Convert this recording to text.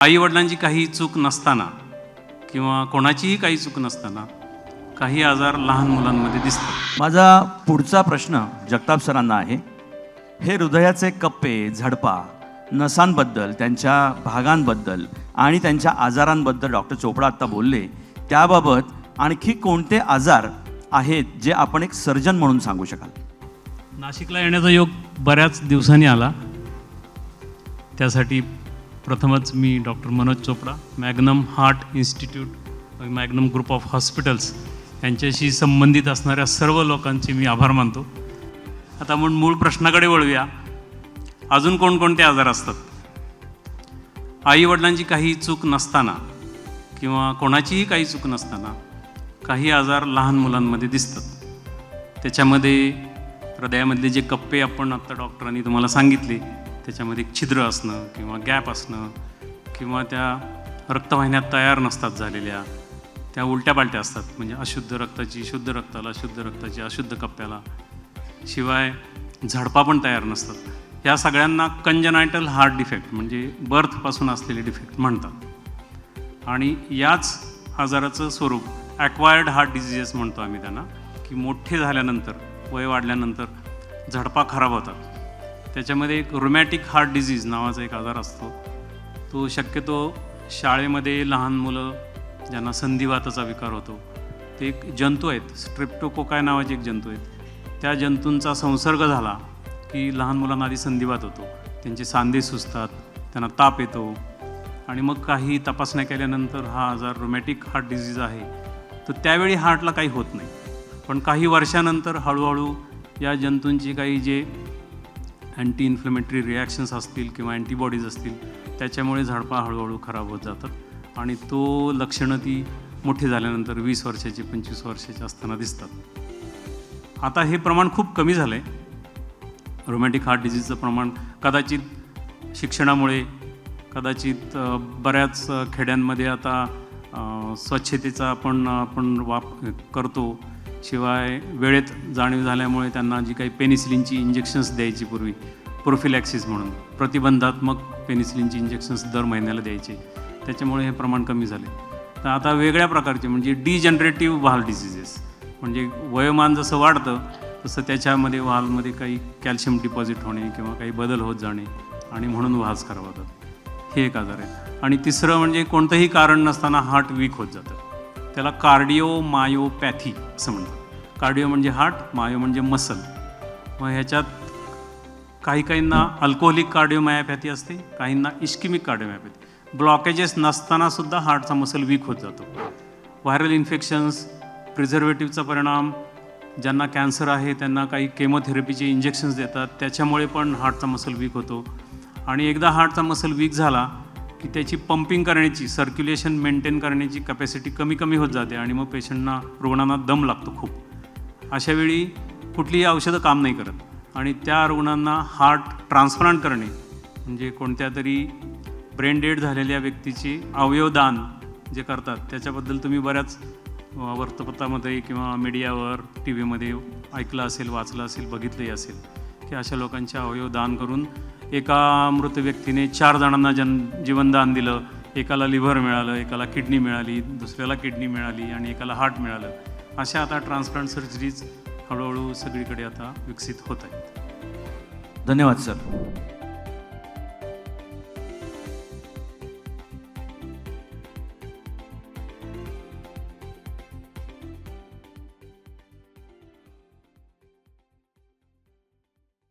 आईवडिलांची काही चूक नसताना किंवा कोणाचीही काही चूक नसताना काही आजार लहान मुलांमध्ये दिसतात. माझा पुढचा प्रश्न जगताप सरांना आहे. हे हृदयाचे कप्पे, झडपा, नसांबद्दल, त्यांच्या भागांबद्दल आणि त्यांच्या आजारांबद्दल डॉक्टर चोपडा आत्ता बोलले. त्याबाबत आणखी कोणते आजार आहेत जे आपण एक सर्जन म्हणून सांगू शकाल? नाशिकला येण्याचा योग बऱ्याच दिवसांनी आला. त्यासाठी प्रथमच मी doctor Manoj Chopra, Magnum heart institute, Magnum group of hospitals यांच्याशी संबंधित असणाऱ्या सर्व लोकांचे मी आभार मानतो. आता आपण मूळ प्रश्नाकडे वळूया. अजून कोणकोणते आजार असतात? आईवडिलांची काही चूक नसताना किंवा कोणाचीही काही चूक नसताना काही आजार लहान मुलांमध्ये दिसतात. त्याच्यामध्ये हृदयामधले जे कप्पे आपण आत्ता डॉक्टरांनी तुम्हाला सांगितले, त्याच्यामध्ये एक छिद्र असणं किंवा गॅप असणं किंवा त्या रक्तवाहिन्या तयार नसतात झालेल्या, त्या उलट्या पालट्या असतात. म्हणजे अशुद्ध रक्ताची शुद्ध रक्ताला, शुद्ध रक्ताची अशुद्ध कप्प्याला, शिवाय झडपा पण तयार नसतात. ह्या सगळ्यांना कंजनायटल हार्ट डिफेक्ट म्हणजे बर्थपासून असलेले डिफेक्ट म्हणतात. आणि याच आजाराचं स्वरूप ॲक्वायर्ड हार्ट डिझिजेस म्हणतो आम्ही त्यांना, की मोठे झाल्यानंतर, वय वाढल्यानंतर झडपा खराब होतात. त्याच्यामध्ये एक रुमॅटिक हार्ट डिझीज नावाचा एक आजार असतो. तो शक्यतो शाळेमध्ये लहान मुलं ज्यांना संधिवाताचा विकार होतो, ते एक जंतू आहेत, स्ट्रेप्टोकोकाय नावाचे एक जंतू आहेत. त्या जंतूंचा संसर्ग झाला की लहान मुलांना आधी संधिवात होतो, त्यांचे सांधे सुजतात, त्यांना ताप येतो आणि मग काही तपासण्या केल्यानंतर हा आजार रुमॅटिक हार्ट डिझीज आहे. तर त्यावेळी हार्टला काही होत नाही, पण काही वर्षानंतर हळूहळू या जंतूंची काही जे अँटी इन्फ्लेमेटरी रिॲक्शन्स असतील किंवा अँटीबॉडीज असतील, त्याच्यामुळे झडपा हळूहळू खराब होत जातात आणि तो लक्षणं ती मोठी झाल्यानंतर 20 वर्षाची 25 वर्षाची असताना दिसतात. आता हे प्रमाण खूप कमी झालं आहे. रोमॅटिक हार्ट डिझीजचं प्रमाण कदाचित शिक्षणामुळे, कदाचित बऱ्याच खेड्यांमध्ये आता स्वच्छतेचा आपण करतो, शिवाय वेळेत जाणीव झाल्यामुळे त्यांना जी काही पेनिसिलिनची इंजेक्शन्स द्यायची पूर्वी, प्रोफिलॅक्सिस म्हणून प्रतिबंधात्मक पेनिसिलिनची इंजेक्शन्स दर महिन्याला द्यायचे, त्याच्यामुळे हे प्रमाण कमी झाले. तर आता वेगळ्या प्रकारचे म्हणजे डिजनरेटिव्ह व्हाल्व डिझिजेस, म्हणजे वयोमान जसं वाढतं तसं त्याच्यामध्ये व्हाल्वमध्ये काही कॅल्शियम डिपॉझिट होणे किंवा काही बदल होत जाणे आणि म्हणून व्हाल्व्स खराब होतात. हे एक आजार आहे. आणि तिसरं म्हणजे कोणतंही कारण नसताना हार्ट वीक होत जातं. त्याला कार्डिओमायोपॅथी असं म्हणतात. कार्डिओ म्हणजे हार्ट, मायो म्हणजे मसल. मग ह्याच्यात काहींना अल्कोहोलिक कार्डिओमायोपॅथी असते, काहींना ischaemic cardiomyopathy. Blockages नसतानासुद्धा हार्टचा muscle weak होत जातो. व्हायरल इन्फेक्शन्स, प्रिझर्वेटिव्हचा परिणाम, ज्यांना कॅन्सर आहे त्यांना काही केमोथेरपीचे इंजेक्शन्स देतात, त्याच्यामुळे पण हार्टचा मसल वीक होतो. आणि एकदा हार्टचा मसल वीक झाला की त्याची पंपिंग करण्याची, सर्क्युलेशन मेंटेन करण्याची कॅपॅसिटी कमी कमी होत जाते आणि मग रुग्णांना दम लागतो खूप. अशावेळी कुठलीही औषधं काम नाही करत आणि त्या रुग्णांना हार्ट ट्रान्सप्लांट करणे म्हणजे कोणत्या तरी ब्रेन डेड झालेल्या व्यक्तीची अवयवदान जे करतात, त्याच्याबद्दल तुम्ही बऱ्याच वर्तपत्रामध्ये किंवा मीडियावर, टी व्हीमध्ये ऐकलं असेल, वाचलं असेल, बघितलंही असेल की अशा लोकांचे अवयव दान करून एका मृत व्यक्तीने 4 जणांना जीवनदान दिलं. एकाला लिव्हर मिळालं, एकाला किडनी मिळाली, दुसऱ्याला किडनी मिळाली आणि एकाला हार्ट मिळालं. अशा आता ट्रान्सप्लांट सर्जरीज हळूहळू सगळीकडे आता विकसित होत आहेत. धन्यवाद सर.